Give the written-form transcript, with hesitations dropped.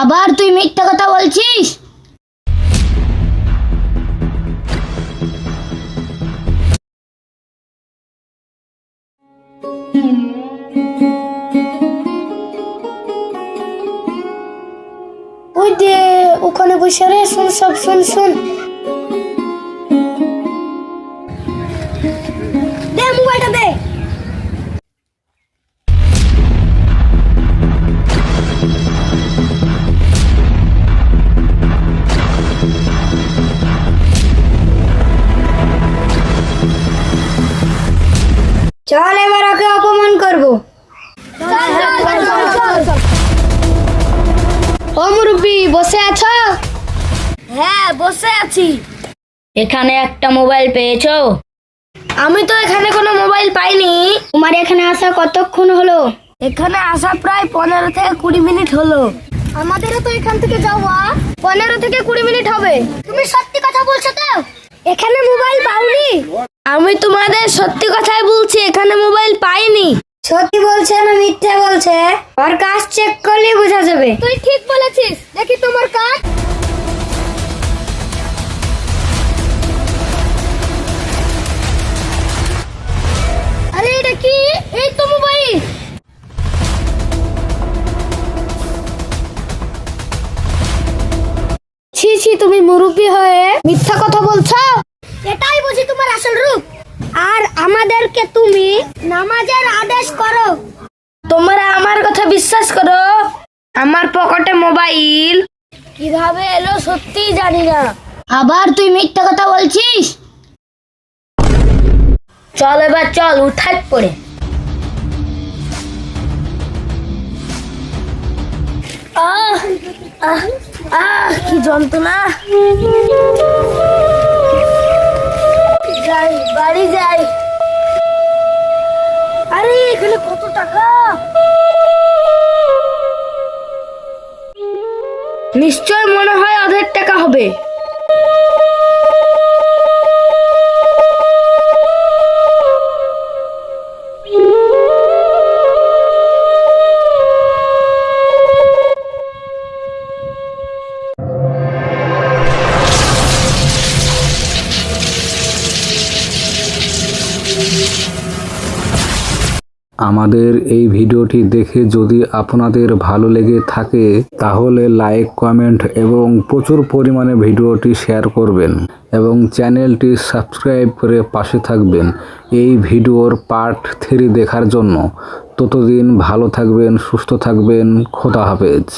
আবার তুই মিথ্যা কথা বলছিস? ওই যে ওখানে বসে রে, শোন সব, শোন শোন। দে মোবাইলটা দে। চল এবার ওকে অপমান করবো। ও মুরব্বি, বসে আছো? হ্যাঁ বসে আছি। এখানে একটা মোবাইল পেয়েছো? আমি তো এখানে কোনো মোবাইল পাইনি। তোমার এখানে আসা কতক্ষণ হলো? এখানে আসা প্রায় 15 থেকে 20 মিনিট হলো। আমাদেরও তো এখান থেকে যাওয়া 15 থেকে 20 মিনিট হবে। তুমি সত্যি কথা বলছো তো? এখানে মোবাইল পাওনি? আমি তোমাদের সত্যি কথাই বলছি, এখানে মোবাইল পাইনি। সত্যি বলছে না মিথ্যা বলছে? ওর কাজ চেক করলেই বোঝা যাবে। তুই ঠিক বলেছিস, দেখি তোমার কাজ। আরে এটা কি? এই তো মোবাইল। ছি ছি, তুমি মুরব্বি হয়ে মিথ্যা কথা বলছো? এটাই বুঝি তোমার আসল রূপ? আর আমাদেরকে তুমি নামাজের আদেশ করো। তোমরা আমার কথা বিশ্বাস করো? আমার পকেটে মোবাইল কিভাবে এলো সত্যিই জানি না। আবার তুই মিথ্যা কথা বলছিস? চল এবার চল, উঠাই পড়ে। আহ আহ আহ কি যন্ত্রণা। যাই বাড়ি যাই। আরে এখানে কত টাকা! নিশ্চয় মনে হয় অর্ধেক টাকা হবে। আমাদের এই ভিডিওটি দেখে যদি আপনাদের ভালো লেগে থাকে তাহলে লাইক, কমেন্ট এবং প্রচুর পরিমাণে ভিডিওটি শেয়ার করবেন এবং চ্যানেলটি সাবস্ক্রাইব করে পাশে থাকবেন এই ভিডিওর পার্ট 3 দেখার জন্য। ততদিন ভালো থাকবেন, সুস্থ থাকবেন। খোদা হাফেজ।